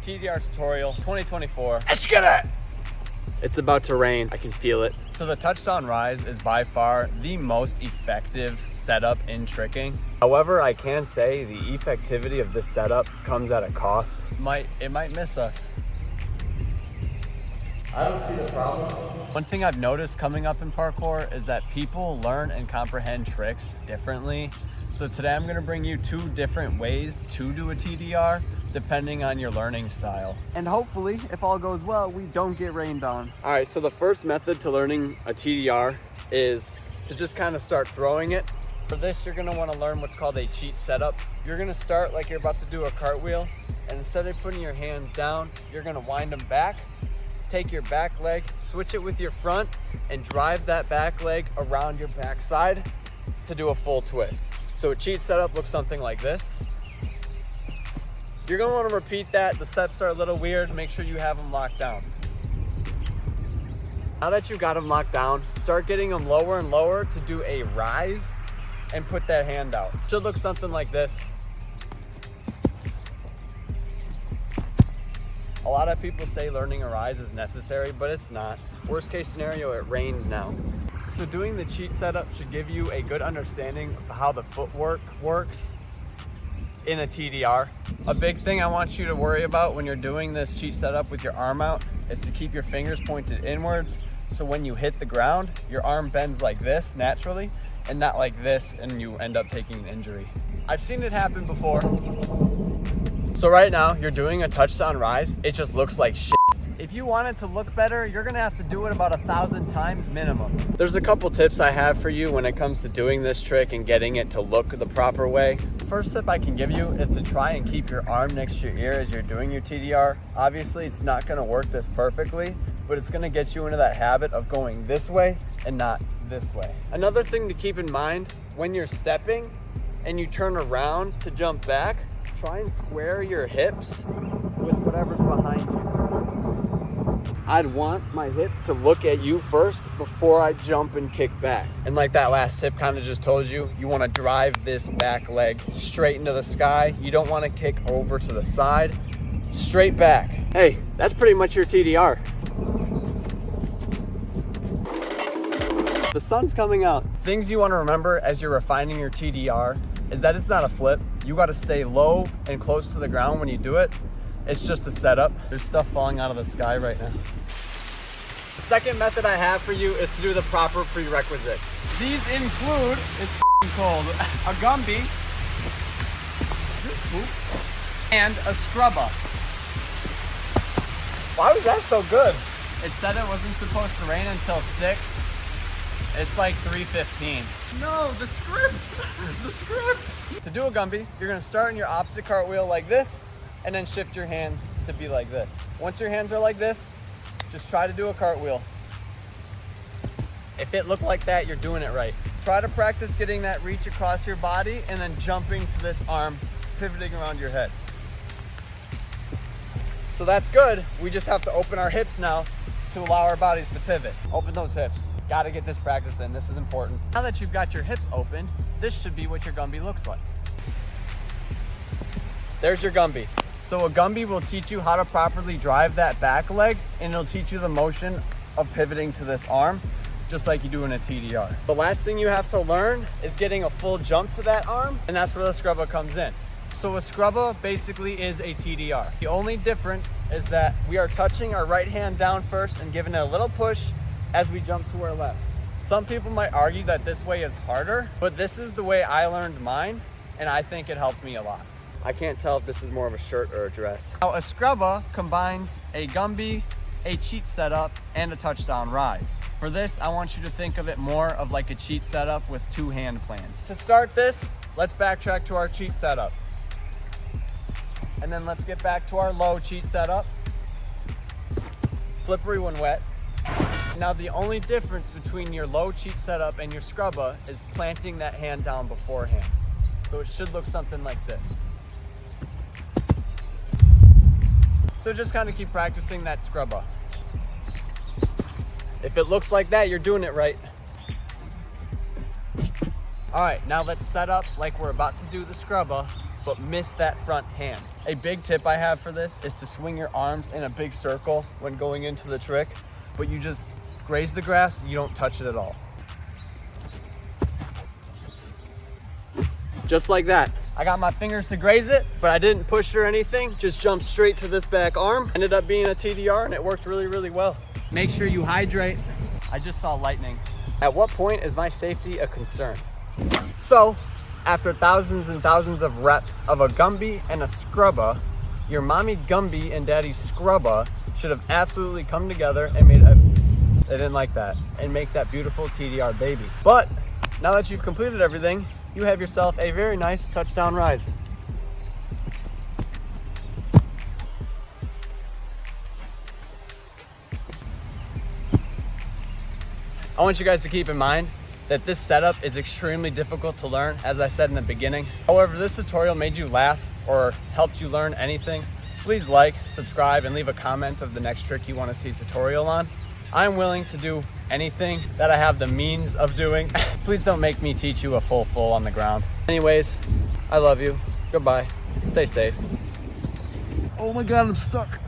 TDR tutorial 2024. Let's get it! It's about to rain, I can feel it. So the Touchdown Raiz is by far the most effective setup in tricking. However, I can say the effectivity of this setup comes at a cost. It might miss us. I don't see the problem. One thing I've noticed coming up in parkour is that people learn and comprehend tricks differently. So today I'm gonna bring you 2 different ways to do a TDR depending on your learning style. And hopefully, if all goes well, we don't get rained on. All right, so the first method to learning a TDR is to just kind of start throwing it. For this, you're gonna wanna learn what's called a cheat setup. You're gonna start like you're about to do a cartwheel, and instead of putting your hands down, you're gonna wind them back, take your back leg, switch it with your front, and drive that back leg around your backside to do a full twist. So a cheat setup looks something like this. You're gonna wanna repeat that. The steps are a little weird. Make sure you have them locked down. Now that you've got them locked down, start getting them lower and lower to do a rise and put that hand out. Should look something like this. A lot of people say learning a rise is necessary, but it's not. Worst case scenario, it rains now. So doing the cheat setup should give you a good understanding of how the footwork works in a TDR. A big thing I want you to worry about when you're doing this cheat setup with your arm out is to keep your fingers pointed inwards. So when you hit the ground, your arm bends like this naturally and not like this, and you end up taking an injury. I've seen it happen before. So right now you're doing a Touchdown Raiz. It just looks like shit. If you want it to look better, you're gonna have to do it about 1,000 times minimum. There's a couple tips I have for you when it comes to doing this trick and getting it to look the proper way. First tip I can give you is to try and keep your arm next to your ear as you're doing your TDR. Obviously, it's not gonna work this perfectly, but it's gonna get you into that habit of going this way and not this way. Another thing to keep in mind, when you're stepping and you turn around to jump back, try and square your hips with whatever's behind you. I'd want my hips to look at you first before I jump and kick back. And like that last tip kind of just told you, you want to drive this back leg straight into the sky. You don't want to kick over to the side, straight back. Hey, that's pretty much your TDR. The sun's coming out. Things you want to remember as you're refining your TDR is that it's not a flip. You got to stay low and close to the ground when you do it. It's just a setup. There's stuff falling out of the sky right now. The second method I have for you is to do the proper prerequisites. These include, it's cold, a gumby and a scrubba. Why was that so good? It said it wasn't supposed to rain until 6. It's like 3:15. No, the script. The script. To do a gumby, you're gonna start in your opposite cartwheel like this, and then shift your hands to be like this. Once your hands are like this, just try to do a cartwheel. If it looked like that, you're doing it right. Try to practice getting that reach across your body and then jumping to this arm, pivoting around your head. So that's good. We just have to open our hips now to allow our bodies to pivot. Open those hips. Gotta get this practice in, this is important. Now that you've got your hips opened, this should be what your gumby looks like. There's your gumby. So a gumby will teach you how to properly drive that back leg, and it'll teach you the motion of pivoting to this arm, just like you do in a TDR. The last thing you have to learn is getting a full jump to that arm, and that's where the scrubba comes in. So a scrubba basically is a TDR. The only difference is that we are touching our right hand down first and giving it a little push as we jump to our left. Some people might argue that this way is harder, but this is the way I learned mine, and I think it helped me a lot. I can't tell if this is more of a shirt or a dress. Now, a scrubba combines a gumby, a cheat setup, and a Touchdown Raiz. For this, I want you to think of it more of like a cheat setup with 2 hand plans. To start this, let's backtrack to our cheat setup. And then let's get back to our low cheat setup. Slippery when wet. Now, the only difference between your low cheat setup and your scrubba is planting that hand down beforehand. So it should look something like this. So just kind of keep practicing that scrubba. If it looks like that, you're doing it right. All right, now let's set up like we're about to do the scrubba but miss that front hand. A big tip I have for this is to swing your arms in a big circle when going into the trick, but you just graze the grass, you don't touch it at all. Just like that. I got my fingers to graze it, but I didn't push or anything. Just jumped straight to this back arm. Ended up being a TDR and it worked really, really well. Make sure you hydrate. I just saw lightning. At what point is my safety a concern? So, after thousands and thousands of reps of a Gumby and a Scrubba, your mommy Gumby and daddy Scrubba should have absolutely come together and they didn't like that, and make that beautiful TDR baby. But now that you've completed everything, you have yourself a very nice Touchdown Raiz. I want you guys to keep in mind that this setup is extremely difficult to learn, as I said in the beginning. However, this tutorial made you laugh or helped you learn anything, please like, subscribe, and leave a comment of the next trick you want to see a tutorial on. I'm willing to do anything that I have the means of doing. Please don't make me teach you a full on the ground. Anyways, I love you. Goodbye. Stay safe. Oh my God, I'm stuck.